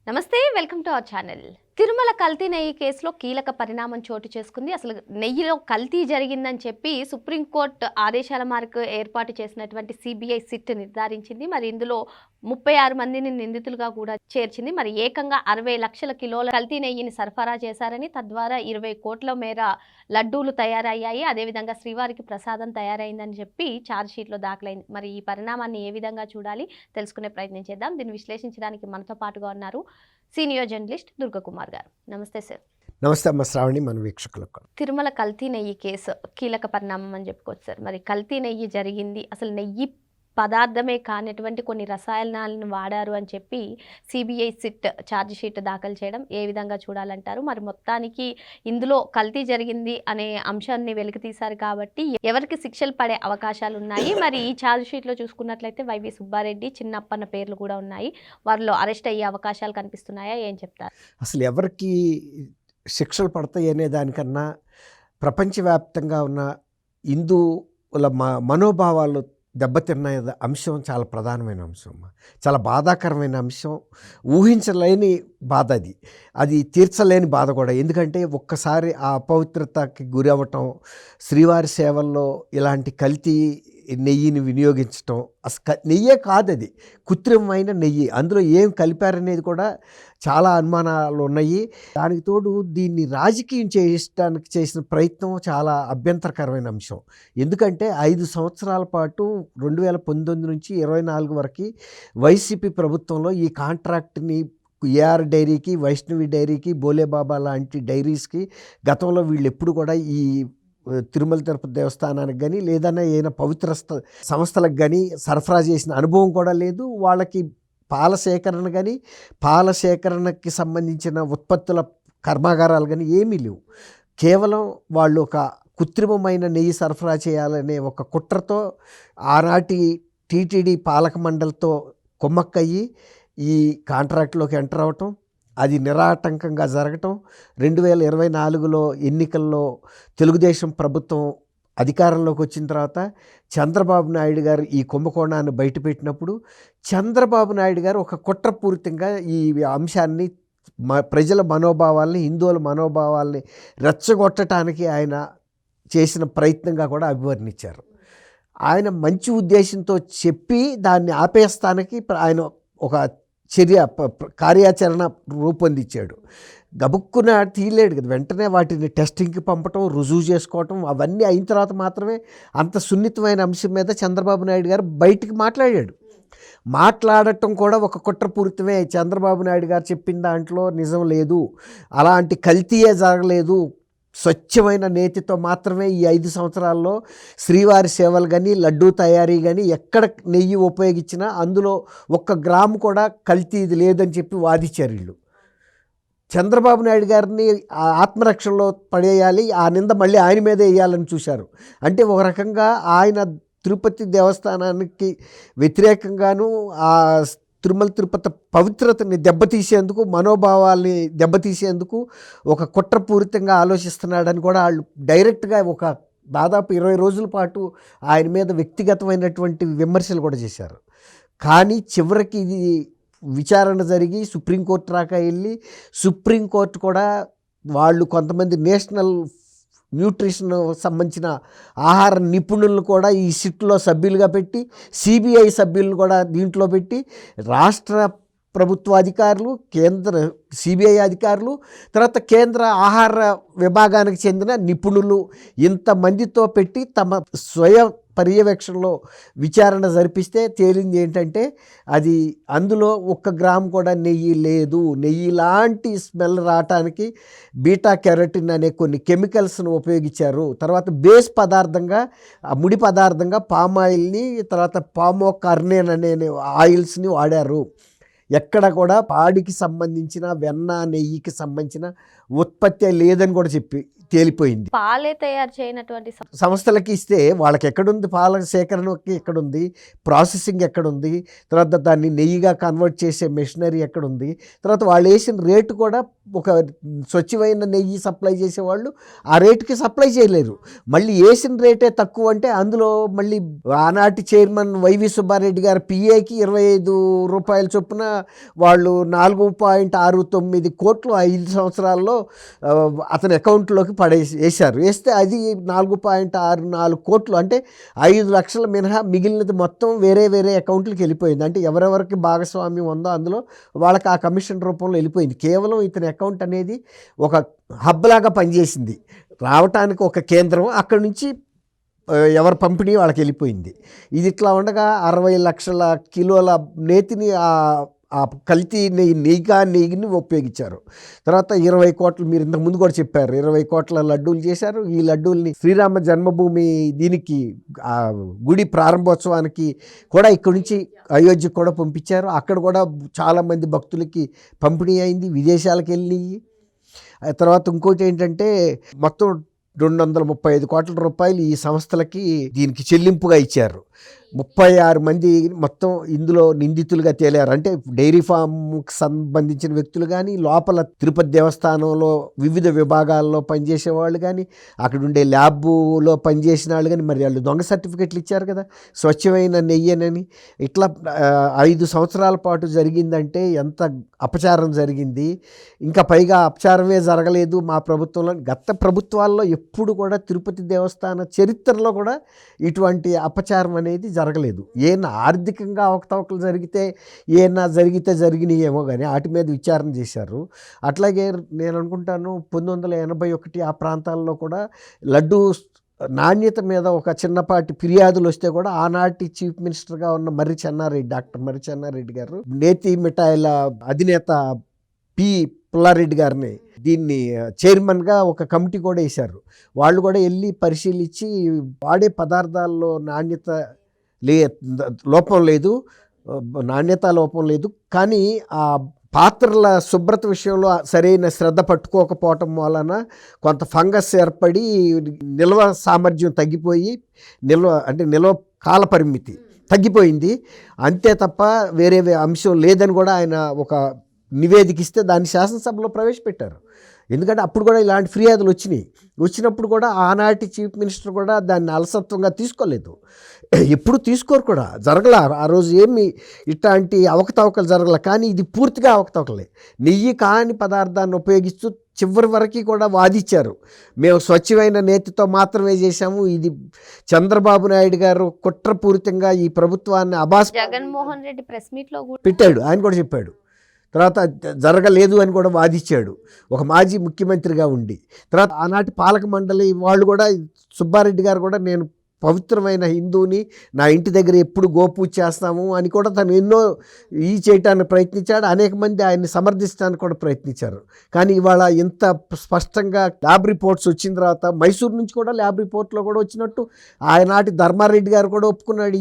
నమస్తే, welcome to our channel. Tirumala కల్తీ నెయ్యి కేసులో కీలక పరిణామం చోటు చేసుకుంది. అసలు నెయ్యిలో కల్తీ జరిగిందని చెప్పి సుప్రీంకోర్టు ఆదేశాల మేరకు ఏర్పాటు చేసినటువంటి సిబిఐ సిట్ నిర్ధారించింది. మరి ఇందులో 36 మందిని నిందితులుగా కూడా చేర్చింది. మరి ఏకంగా 60 లక్షల కిలోల కల్తీ నెయ్యిని సరఫరా చేశారని, తద్వారా 20 కోట్ల మేర లడ్డూలు తయారయ్యాయి, అదేవిధంగా శ్రీవారికి ప్రసాదం తయారైందని చెప్పి ఛార్జ్షీట్లో దాఖలైంది. మరి ఈ పరిణామాన్ని ఏ విధంగా చూడాలి తెలుసుకునే ప్రయత్నం చేద్దాం. దీన్ని విశ్లేషించడానికి మనతో పాటుగా ఉన్నారు సీనియర్ జర్నలిస్ట్ దుర్గకుమార్ గారు. నమస్తే సార్. నమస్తే అమ్మ శ్రావణి, మన వీక్షకులకు. తిరుమల కల్తీ నెయ్యి కేసు కీలక పరిణామం అని చెప్పుకోవచ్చు సార్. మరి కల్తీ నెయ్యి జరిగింది, అసలు నెయ్యి పదార్థమే కానిటువంటి కొన్ని రసాయనాలను వాడారు అని చెప్పి సిబిఐ సిట్ ఛార్జ్ షీట్ దాఖలు చేయడం ఏ విధంగా చూడాలంటారు? మరి మొత్తానికి ఇందులో కల్తీ జరిగింది అనే అంశాన్ని వెలికి తీశారు కాబట్టి ఎవరికి శిక్షలు పడే అవకాశాలు ఉన్నాయి? మరి ఈ ఛార్జ్ షీట్లో చూసుకున్నట్లయితే వైవి సుబ్బారెడ్డి, చిన్నప్పన్న పేర్లు కూడా ఉన్నాయి. వారిలో అరెస్ట్ అయ్యే అవకాశాలు కనిపిస్తున్నాయా? ఏం చెప్తారు? అసలు ఎవరికి శిక్షలు పడతాయి అనే దానికన్నా ప్రపంచవ్యాప్తంగా ఉన్న హిందువుల మనోభావాలు దెబ్బతిన్న అంశం చాలా ప్రధానమైన అంశం, చాలా బాధాకరమైన అంశం, ఊహించలేని బాధ, అది తీర్చలేని బాధ కూడా. ఎందుకంటే ఒక్కసారి ఆ అపవిత్రతకి గురి అవ్వటం, శ్రీవారి సేవల్లో ఇలాంటి కల్తీ నెయ్యిని వినియోగించటం, అసలు నెయ్యే కాదు, అది కృత్రిమమైన నెయ్యి, అందులో ఏం కలిపారనేది కూడా చాలా అనుమానాలు ఉన్నాయి. దానికి తోడు దీన్ని రాజకీయం చేయడానికి చేసిన ప్రయత్నం చాలా అభ్యంతరకరమైన అంశం. ఎందుకంటే 5 సంవత్సరాల పాటు 2019 నుంచి 24 వరకు వైసీపీ ప్రభుత్వంలో ఈ కాంట్రాక్ట్ని ఏఆర్ డైరీకి, వైష్ణవి డైరీకి, బోలేబాబా లాంటి డైరీస్కి గతంలో వీళ్ళు ఎప్పుడు కూడా ఈ తిరుమల తిరుపతి దేవస్థానానికి కానీ లేదన్నా ఏదైనా పవిత్ర సంస్థలకు కానీ సరఫరా చేసిన అనుభవం కూడా లేదు. వాళ్ళకి పాల సేకరణ కానీ, పాల సేకరణకి సంబంధించిన ఉత్పత్తుల కర్మాగారాలు కానీ ఏమీ లేవు. కేవలం వాళ్ళు ఒక కృత్రిమమైన నెయ్యి సరఫరా చేయాలనే ఒక కుట్రతో ఆనాటి టీటీడీ పాలక మండలితో కుమ్మక్కయ్యి ఈ కాంట్రాక్ట్లోకి ఎంటర్ అవ్వటం, అది నిరాటంకంగా జరగటం, 2024లో ఎన్నికల్లో తెలుగుదేశం ప్రభుత్వం అధికారంలోకి వచ్చిన తర్వాత చంద్రబాబు నాయుడు గారు ఈ కుంభకోణాన్ని బయటపెట్టినప్పుడు చంద్రబాబు నాయుడు గారు ఒక కుట్రపూరితంగా ఈ అంశాన్ని ప్రజల మనోభావాల్ని, హిందువుల మనోభావాల్ని రెచ్చగొట్టడానికి ఆయన చేసిన ప్రయత్నంగా కూడా అభివర్ణించారు. ఆయన మంచి ఉద్దేశంతో చెప్పి దాన్ని ఆపేస్తానికి ఆయన ఒక కార్యాచరణ రూపొందించాడు. గబుక్కున తీయలేడు కదా, వెంటనే వాటిని టెస్టింగ్కి పంపటం, రుజువు చేసుకోవటం, అవన్నీ అయిన తర్వాత మాత్రమే అంత సున్నితమైన అంశం మీద చంద్రబాబు నాయుడు గారు బయటికి మాట్లాడాడు. మాట్లాడటం కూడా ఒక కుట్రపూరితమే. చంద్రబాబు నాయుడు గారు చెప్పిన దాంట్లో నిజం లేదు, అలాంటి కల్తీయే జరగలేదు, స్వచ్ఛమైన నేతితో మాత్రమే ఈ 5 సంవత్సరాల్లో శ్రీవారి సేవలు కానీ, లడ్డూ తయారీ కానీ, ఎక్కడ నెయ్యి ఉపయోగించినా అందులో 1 గ్రాము కూడా కల్తీది లేదని చెప్పి వాదించారు వీళ్ళు. చంద్రబాబు నాయుడు గారిని ఆత్మరక్షణలో పడేయాలి, ఆ నింద మళ్ళీ ఆయన మీదే వేయాలని చూశారు. అంటే ఒక రకంగా ఆయన తిరుపతి దేవస్థానానికి వ్యతిరేకంగాను, ఆ తిరుమల తిరుపతి పవిత్రతని దెబ్బతీసేందుకు, మనోభావాల్ని దెబ్బతీసేందుకు ఒక కుట్రపూరితంగా ఆలోచిస్తున్నాడని కూడా వాళ్ళు డైరెక్ట్గా ఒక దాదాపు 20 రోజుల పాటు ఆయన మీద వ్యక్తిగతమైనటువంటి విమర్శలు కూడా చేశారు. కానీ చివరికి ఇది విచారణ జరిగి సుప్రీంకోర్టు రాక వెళ్ళి సుప్రీంకోర్టు కూడా వాళ్ళు కొంతమంది నేషనల్ న్యూట్రిషన్ సంబంధించిన ఆహార నిపుణులను కూడా ఈ సిట్లో సభ్యులుగా పెట్టి, సిబిఐ సభ్యులను కూడా దీంట్లో పెట్టి, రాష్ట్ర ప్రభుత్వ అధికారులు, కేంద్ర సిబిఐ అధికారులు, తర్వాత కేంద్ర ఆహార విభాగానికి చెందిన నిపుణులు, ఇంతమందితో పెట్టి తమ స్వయం పర్యవేక్షణలో విచారణ జరిపిస్తే తేలింది ఏంటంటే అది అందులో 1 గ్రాము కూడా నెయ్యి లేదు. నెయ్యి లాంటి స్మెల్ రావటానికి బీటా కెరటిన్ అనే కొన్ని కెమికల్స్ను ఉపయోగించారు. తర్వాత బేస్ పదార్థంగా, ముడి పదార్థంగా పామాయిల్ని, తర్వాత పామోకార్నేన్ అనే ఆయిల్స్ని వాడారు. ఎక్కడ కూడా పాడికి సంబంధించిన, వెన్న నెయ్యికి సంబంధించిన ఉత్పత్తి లేదని కూడా తేలిపోయింది. పాలే తయారు చేయనటువంటి సంస్థలకి ఇస్తే వాళ్ళకి ఎక్కడుంది, పాల సేకరణకి ఎక్కడుంది, ప్రాసెసింగ్ ఎక్కడుంది, తర్వాత దాన్ని నెయ్యిగా కన్వర్ట్ చేసే మెషినరీ ఎక్కడుంది, తర్వాత వాళ్ళు వేసిన రేటు కూడా ఒక స్వచ్ఛమైన నెయ్యి సప్లై చేసేవాళ్ళు ఆ రేటుకి సప్లై చేయలేరు. మళ్ళీ వేసిన రేటే తక్కువ అంటే అందులో మళ్ళీ ఆనాటి చైర్మన్ వైవి సుబ్బారెడ్డి గారి పిఏకి 25 రూపాయల చొప్పున వాళ్ళు 4.69 కోట్లు 5 సంవత్సరాల్లో అతని అకౌంట్లోకి వేశారు. వేస్తే అది 4.64 కోట్లు అంటే 5 లక్షల మినహా మిగిలినది మొత్తం వేరే వేరే అకౌంట్లకు వెళ్ళిపోయింది. అంటే ఎవరెవరికి భాగస్వామ్యం ఉందో అందులో వాళ్ళకి ఆ కమిషన్ రూపంలో వెళ్ళిపోయింది. కేవలం ఇతని అకౌంట్ అనేది ఒక హబ్ లాగా పనిచేసింది. రావటానికి ఒక కేంద్రం, అక్కడి నుంచి ఎవరి పంపిణీ వాళ్ళకి వెళ్ళిపోయింది. ఇది ఇట్లా ఉండగా 60 లక్షల కిలోల నేతిని ఆ కల్తీ నెయ్యిని ఉపయోగించారు. తర్వాత 20 కోట్లు, మీరు ఇంతకు ముందు కూడా చెప్పారు, 20 కోట్ల లడ్డూలు చేశారు. ఈ లడ్డూల్ని శ్రీరామ జన్మభూమి దీనికి గుడి ప్రారంభోత్సవానికి కూడా ఇక్కడి నుంచి అయోధ్యకు కూడా పంపించారు. అక్కడ కూడా చాలామంది భక్తులకి పంపిణీ అయింది, విదేశాలకు వెళ్ళినాయి. తర్వాత ఇంకోటి ఏంటంటే మొత్తం 235 కోట్ల రూపాయలు ఈ సంస్థలకి దీనికి చెల్లింపుగా ఇచ్చారు. 36 మంది మొత్తం ఇందులో నిందితులుగా తేలారు. అంటే డైరీ ఫామ్కి సంబంధించిన వ్యక్తులు కానీ, లోపల తిరుపతి దేవస్థానంలో వివిధ విభాగాల్లో పనిచేసే వాళ్ళు కానీ, అక్కడ ఉండే ల్యాబ్లో పనిచేసిన వాళ్ళు కానీ, మరి వాళ్ళు దొంగ సర్టిఫికెట్లు ఇచ్చారు కదా స్వచ్ఛమైన నెయ్యనని. ఇట్లా 5 సంవత్సరాల పాటు జరిగిందంటే ఎంత అపచారం జరిగింది. ఇంకా పైగా అపచారమే జరగలేదు మా ప్రభుత్వంలో. గత ప్రభుత్వాల్లో ఎప్పుడు కూడా తిరుపతి దేవస్థాన చరిత్రలో కూడా ఇటువంటి అపచారం అనేది జరగలేదు. ఏమైనా ఆర్థికంగా అవకతవకలు జరిగితే జరిగినాయేమో కానీ వాటి మీద విచారణ చేశారు. అట్లాగే నేను అనుకుంటాను 1981 ఆ ప్రాంతాల్లో కూడా లడ్డూ నాణ్యత మీద ఒక చిన్నపాటి ఫిర్యాదులు వస్తే కూడా ఆనాటి చీఫ్ మినిస్టర్గా ఉన్న డాక్టర్ మర్రి చెన్నారెడ్డి గారు నేతి మిఠాయిల అధినేత పుల్లారెడ్డి గారిని దీన్ని చైర్మన్గా ఒక కమిటీ కూడా వేశారు. వాళ్ళు కూడా వెళ్ళి పరిశీలించి వాడే పదార్థాల్లో నాణ్యత లోపం లేదు, కానీ ఆ పాత్రల శుభ్రత విషయంలో సరైన శ్రద్ధ పట్టుకోకపోవటం వలన కొంత ఫంగస్ ఏర్పడి నిల్వ సామర్థ్యం తగ్గిపోయి నిల్వ కాల పరిమితి తగ్గిపోయింది. అంతే తప్ప వేరే అంశం లేదని కూడా ఆయన ఒక నివేదిక ఇస్తే దాన్ని శాసనసభలో ప్రవేశపెట్టారు. ఎందుకంటే అప్పుడు కూడా ఇలాంటి ఫిర్యాదులు వచ్చినప్పుడు కూడా ఆనాటి చీఫ్ మినిస్టర్ కూడా దాన్ని అలసత్వంగా తీసుకోలేదు. ఎప్పుడు తీసుకోరు కూడా, జరగల ఆ రోజు ఏమి ఇట్లాంటి అవకతవకలు జరగల. కానీ ఇది పూర్తిగా అవకతవకలే. నెయ్యి కాని పదార్థాన్ని ఉపయోగిస్తూ చివరి వరకు కూడా వాదించారు. మేము స్వచ్ఛమైన నేతితో మాత్రమే చేశాము. ఇది చంద్రబాబు నాయుడు గారు కుట్రపూరితంగా ఈ ప్రభుత్వాన్ని జగన్మోహన్ రెడ్డి ప్రెస్ మీట్లో పెట్టాడు, ఆయన కూడా చెప్పాడు. తర్వాత జరగలేదు అని కూడా వాదించాడు ఒక మాజీ ముఖ్యమంత్రిగా ఉండి. తర్వాత ఆనాటి పాలక మండలి వాళ్ళు కూడా, సుబ్బారెడ్డి గారు కూడా, నేను పవిత్రమైన హిందువుని, నా ఇంటి దగ్గర ఎప్పుడు గోపూజ చేస్తాము అని కూడా తను ఎన్నో చేయటానికి ప్రయత్నించాడు. అనేక మంది ఆయన్ని సమర్థించడానికి కూడా ప్రయత్నించారు. కానీ ఇవాళ ఇంత స్పష్టంగా ల్యాబ్ రిపోర్ట్స్ వచ్చిన తర్వాత, మైసూరు నుంచి కూడా ల్యాబ్ రిపోర్ట్లో కూడా వచ్చినట్టు ఆనాటి ధర్మారెడ్డి గారు కూడా ఒప్పుకున్నాడు.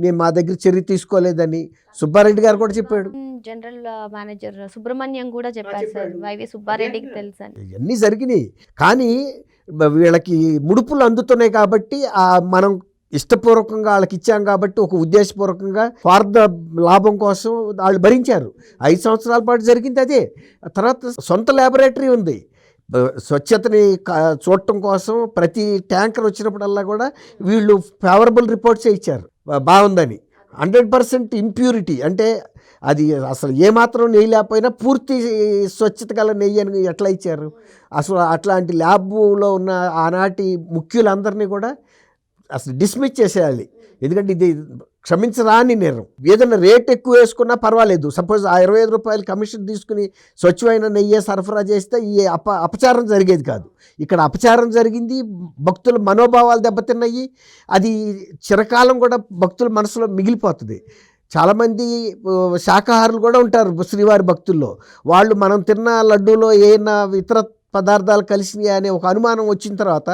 నేను మా దగ్గర చర్య తీసుకోలేదని సుబ్బారెడ్డి గారు కూడా చెప్పాడు. జనరల్ మేనేజర్ సుబ్రహ్మణ్యం కూడా చెప్పారు సార్, వైవి సుబ్బారెడ్డికి తెలుసు అని. ఇవన్నీ జరిగినాయి. కానీ వీళ్ళకి ముడుపులు అందుతున్నాయి కాబట్టి మనం ఇష్టపూర్వకంగా వాళ్ళకి ఇచ్చాం కాబట్టి, ఒక ఉద్దేశపూర్వకంగా స్వార్థ లాభం కోసం వాళ్ళు భరించారు. 5 సంవత్సరాల పాటు జరిగింది అదే. తర్వాత సొంత ల్యాబొరేటరీ ఉంది. స్వచ్ఛతని చూడటం కోసం ప్రతి ట్యాంకర్ వచ్చినప్పుడల్లా కూడా వీళ్ళు ఫేవరబుల్ రిపోర్ట్సే ఇచ్చారు, బాగుందని. 100% ఇంప్యూరిటీ అంటే అది అసలు ఏమాత్రం నెయ్యి లేకపోయినా పూర్తి స్వచ్ఛత గల నెయ్యి అని ఎట్లా ఇచ్చారు? అసలు అట్లాంటి ల్యాబ్లో ఉన్న ఆనాటి ముఖ్యులందరినీ కూడా అసలు డిస్మిస్ చేసేయాలి. ఎందుకంటే ఇది క్షమించరాని నేరం. ఏదైనా రేట్ ఎక్కువ వేసుకున్నా పర్వాలేదు. సపోజ్ ఆ 25 రూపాయలు కమిషన్ తీసుకుని స్వచ్ఛమైన నెయ్యి సరఫరా చేస్తే ఈ అపచారం జరిగేది కాదు. ఇక్కడ అపచారం జరిగింది, భక్తుల మనోభావాలు దెబ్బతిన్నాయి. అది చిరకాలం కూడా భక్తుల మనసులో మిగిలిపోతుంది. చాలామంది శాకాహారులు కూడా ఉంటారు శ్రీవారి భక్తుల్లో. వాళ్ళు మనం తిన్న లడ్డూలో ఏమైనా ఇతర పదార్థాలు కలిసినాయి అనే ఒక అనుమానం వచ్చిన తర్వాత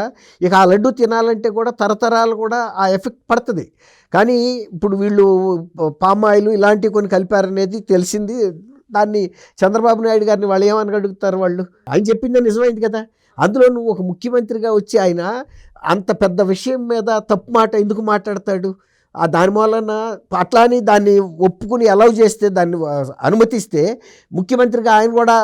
ఇక ఆ లడ్డు తినాలంటే కూడా తరతరాలు కూడా ఆ ఎఫెక్ట్ పడుతుంది. కానీ ఇప్పుడు వీళ్ళు పామాయిల్ ఇలాంటివి కొన్ని కలిపారనేది తెలిసింది. దాన్ని చంద్రబాబు నాయుడు గారిని వాళ్ళు ఏమని అడుగుతారు? వాళ్ళు ఆయన చెప్పిందే నిజమైంది కదా. అందులో నువ్వు ఒక ముఖ్యమంత్రిగా వచ్చి ఆయన అంత పెద్ద విషయం మీద తప్పు మాట ఎందుకు మాట్లాడతాడు? దాని మూలన అట్లాని దాన్ని ఒప్పుకుని అలౌ చేస్తే, దాన్ని అనుమతిస్తే ముఖ్యమంత్రిగా ఆయన కూడా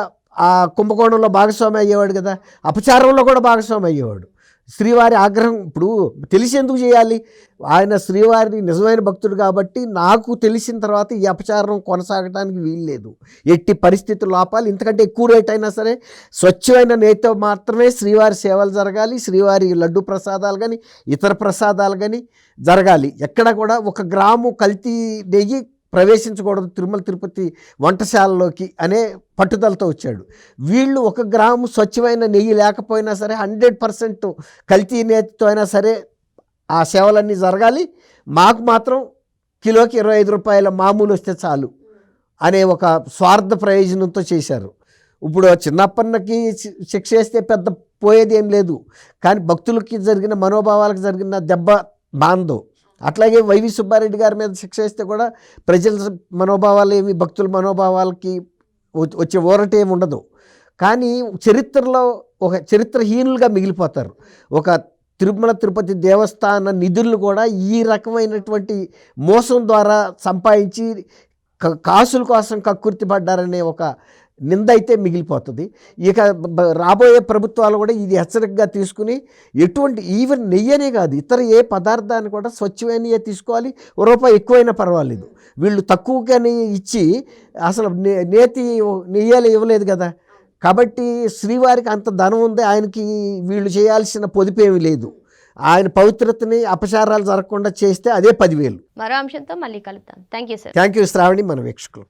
ఆ కుంభకోణంలో భాగస్వామి అయ్యేవాడు కదా, అపచారంలో కూడా భాగస్వామి అయ్యేవాడు. శ్రీవారి ఆగ్రహం ఇప్పుడు తెలిసి ఎందుకు చేయాలి? ఆయన శ్రీవారి నిజమైన భక్తుడు కాబట్టి నాకు తెలిసిన తర్వాత ఈ అపచారం కొనసాగడానికి వీల్లేదు, ఎట్టి పరిస్థితులు ఆపాలి. ఇంతకంటే ఎక్కువ రేట్ అయినా సరే స్వచ్ఛమైన నేతితో మాత్రమే శ్రీవారి సేవలు జరగాలి, శ్రీవారి లడ్డు ప్రసాదాలు కానీ ఇతర ప్రసాదాలు కానీ జరగాలి. ఎక్కడ కూడా 1 గ్రాము కల్తీ నెయ్యి ప్రవేశించకూడదు తిరుమల తిరుపతి వంటశాలలోకి అనే పట్టుదలతో వచ్చాడు. వీళ్ళు 1 గ్రాము స్వచ్ఛమైన నెయ్యి లేకపోయినా సరే 100% కల్తీ నేతితో అయినా సరే ఆ సేవలన్నీ జరగాలి, మాకు మాత్రం కిలోకి 25 రూపాయల మామూలు వస్తే చాలు అనే ఒక స్వార్థ ప్రయోజనంతో చేశారు. ఇప్పుడు చిన్నప్పన్నకి శిక్ష వేస్తే పెద్ద పోయేది ఏం లేదు, కానీ భక్తులకి జరిగిన మనోభావాలకు జరిగిన దెబ్బ బాందో. అట్లాగే వైవి సుబ్బారెడ్డి గారి మీద శిక్ష వేస్తే కూడా ప్రజల మనోభావాలు ఏమి, భక్తుల మనోభావాలకి వచ్చే ఊరట ఏమి ఉండదు. కానీ చరిత్రలో ఒక చరిత్రహీనులుగా మిగిలిపోతారు. ఒక తిరుమల తిరుపతి దేవస్థాన నిధులను కూడా ఈ రకమైనటువంటి మోసం ద్వారా సంపాదించి కాసుల కోసం కక్కుర్తి పడ్డారనే ఒక నింద అయితే మిగిలిపోతుంది. ఇక రాబోయే ప్రభుత్వాలు కూడా ఇది హెచ్చరికగా తీసుకుని ఎటువంటి ఈవెన్ నెయ్యనే కాదు ఇతర ఏ పదార్థాన్ని కూడా స్వచ్ఛమైనయే తీసుకోవాలి, రూపాయి ఎక్కువైనా పర్వాలేదు. వీళ్ళు తక్కువగానే ఇచ్చి అసలు నెయ్యాలు ఇవ్వలేదు కదా. కాబట్టి శ్రీవారికి అంత ధనం ఉంది, ఆయనకి వీళ్ళు చేయాల్సిన పొదుపేమీ లేదు. ఆయన పవిత్రతని అపచారాలు జరగకుండా చేస్తే అదే 10,000. మరో అంశంతో మళ్ళీ కలుద్దాం. Thank you sir. Thank you Shravani, మన వీక్షకులు.